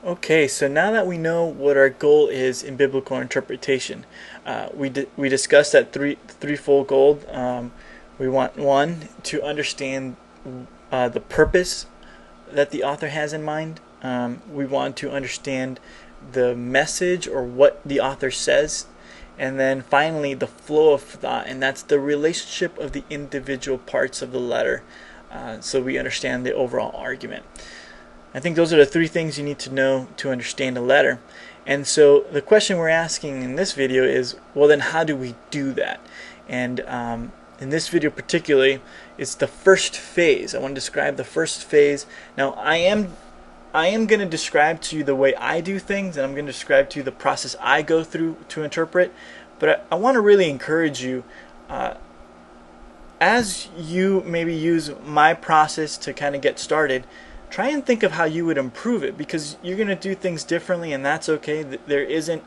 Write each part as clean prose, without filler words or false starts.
Okay, so now that we know what our goal is in biblical interpretation, we discussed that threefold goal. We want one to understand the purpose that the author has in mind. We want to understand the message or what the author says, and then finally the flow of thought, and that's the relationship of the individual parts of the letter, so we understand the overall argument. I think those are the three things you need to know to understand a letter. And so the question we're asking in this video is, well, then how do we do that? And in this video particularly, it's the first phase. I want to describe the first phase. Now, I am going to describe to you the way I do things, and I'm going to describe to you the process I go through to interpret. But I want to really encourage you, as you maybe use my process to kind of get started, try and think of how you would improve it, because you're going to do things differently, and that's okay. There isn't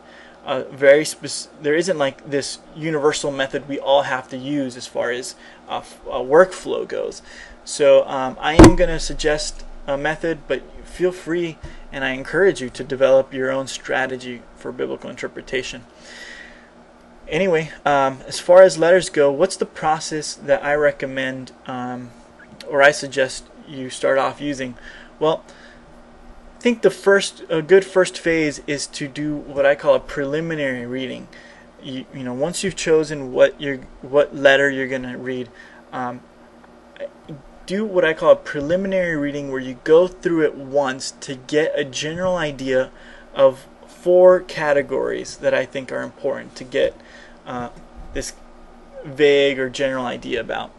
like this universal method we all have to use as far as a workflow goes. So I am going to suggest a method, but feel free, and I encourage you to develop your own strategy for biblical interpretation. Anyway, as far as letters go, what's the process that I recommend or I suggest you start off using? Well, I think a good first phase is to do what I call a preliminary reading. You know, once you've chosen what letter you're going to read, do what I call a preliminary reading, where you go through it once to get a general idea of 4 categories that I think are important to get this vague or general idea about.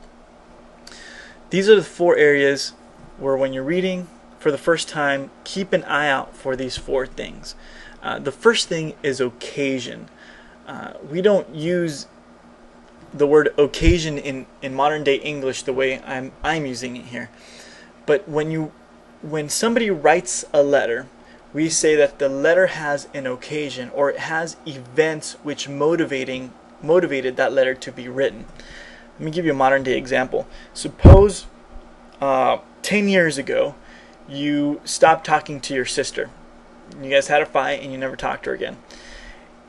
These are the 4 areas where, when you're reading for the first time, keep an eye out for these 4 things. The first thing is occasion. We don't use the word occasion in modern day English the way I'm using it here. But when somebody writes a letter, we say that the letter has an occasion, or it has events which motivated that letter to be written. Let me give you a modern day example. Suppose 10 years ago you stopped talking to your sister. You guys had a fight and you never talked to her again.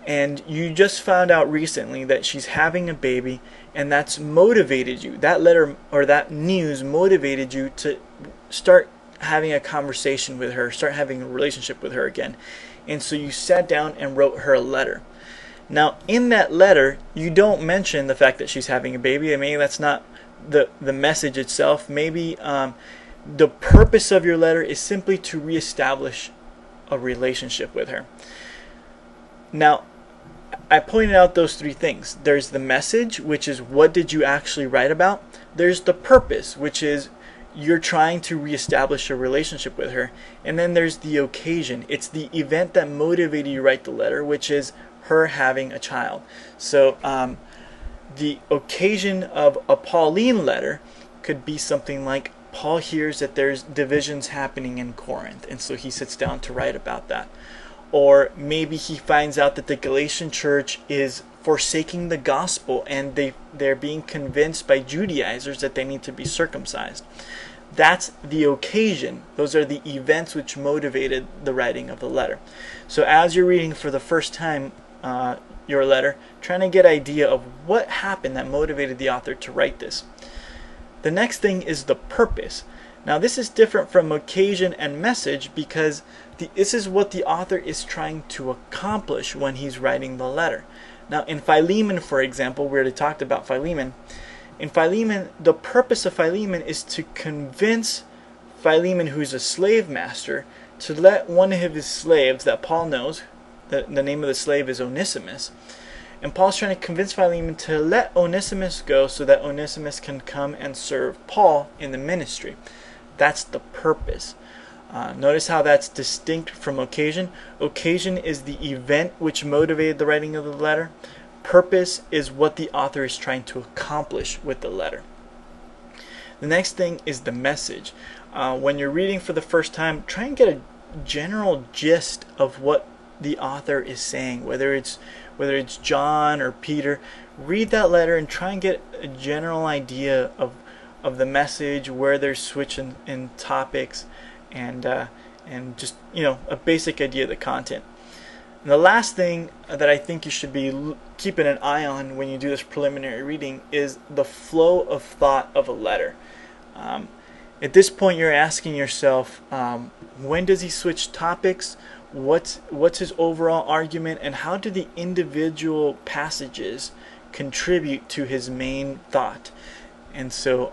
And you just found out recently that she's having a baby, and that's motivated you. That letter or that news motivated you to start having a conversation with her, start having a relationship with her again. And so you sat down and wrote her a letter. Now, in that letter, you don't mention the fact that she's having a baby. I mean, that's not the message itself. Maybe the purpose of your letter is simply to reestablish a relationship with her. Now, I pointed out those 3 things. There's the message, which is what did you actually write about. There's the purpose, which is you're trying to reestablish a relationship with her. And then there's the occasion. It's the event that motivated you to write the letter, which is her having a child. So the occasion of a Pauline letter could be something like, Paul hears that there's divisions happening in Corinth, and so he sits down to write about that. Or maybe he finds out that the Galatian church is forsaking the gospel, and they're being convinced by Judaizers that they need to be circumcised. That's the occasion. Those are the events which motivated the writing of the letter. So as you're reading for the first time your letter, trying to get an idea of what happened that motivated the author to write this. The next thing is the purpose. Now, this is different from occasion and message, because this is what the author is trying to accomplish when he's writing the letter. Now, in Philemon, for example, we already talked about Philemon. In Philemon, the purpose of Philemon is to convince Philemon, who's a slave master, to let one of his slaves that Paul knows, the name of the slave is Onesimus, and Paul's trying to convince Philemon to let Onesimus go so that Onesimus can come and serve Paul in the ministry. That's the purpose. Notice how that's distinct from occasion. Occasion is the event which motivated the writing of the letter. Purpose is what the author is trying to accomplish with the letter. The next thing is the message. When you're reading for the first time, try and get a general gist of what the author is saying, whether it's John or Peter. Read that letter and try and get a general idea of the message, where they're switching in topics, and and just, you know, a basic idea of the content. And the last thing that I think you should be keeping an eye on when you do this preliminary reading is the flow of thought of a letter. At this point, you're asking yourself, when does he switch topics? What's his overall argument, and how do the individual passages contribute to his main thought? And so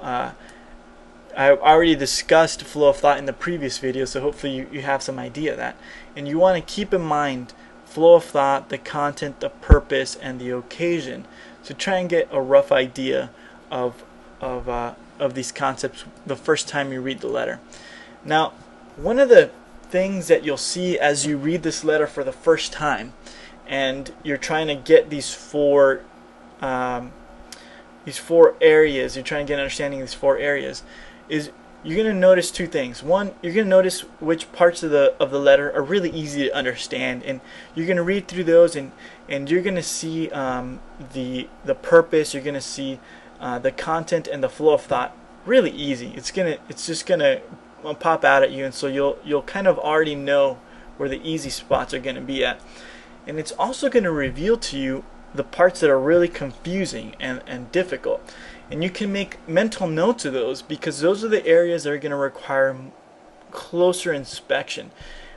I already discussed flow of thought in the previous video, so hopefully you have some idea of that. And you want to keep in mind flow of thought, the content, the purpose, and the occasion, to try and get a rough idea of these concepts the first time you read the letter. Now, one of the things that you'll see as you read this letter for the first time, and you're trying to get these four areas, you're trying to get an understanding of these 4 areas, is you're going to notice 2 things. One, you're going to notice which parts of the letter are really easy to understand, and you're going to read through those, and you're going to see the purpose. You're going to see the content and the flow of thought really easy. It's just gonna pop out at you, and so you'll kind of already know where the easy spots are going to be at. And it's also going to reveal to you the parts that are really confusing and difficult. And you can make mental notes of those, because those are the areas that are going to require closer inspection.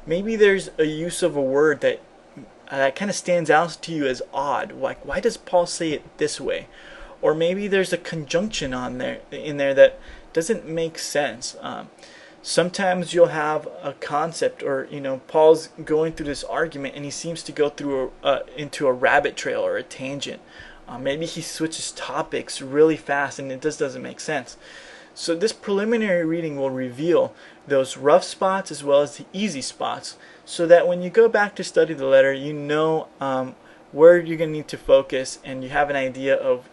Maybe there's a use of a word that kind of stands out to you as odd. Like, why does Paul say it this way? Or maybe there's a conjunction in there that doesn't make sense. Sometimes you'll have a concept, or Paul's going through this argument and he seems to go through into a rabbit trail or a tangent. Maybe he switches topics really fast and it just doesn't make sense. So this preliminary reading will reveal those rough spots as well as the easy spots, so that when you go back to study the letter, you know where you're going to need to focus, and you have an idea of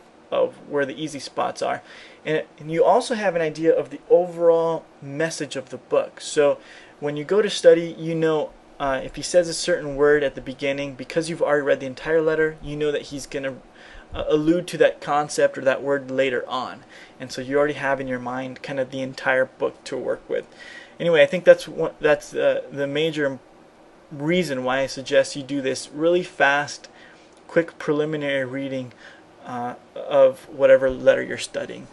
where the easy spots are. And you also have an idea of the overall message of the book. So when you go to study, if he says a certain word at the beginning, because you've already read the entire letter, you know that he's going to allude to that concept or that word later on. And so you already have in your mind kind of the entire book to work with. Anyway, I think that's the major reason why I suggest you do this really fast, quick preliminary reading of whatever letter you're studying.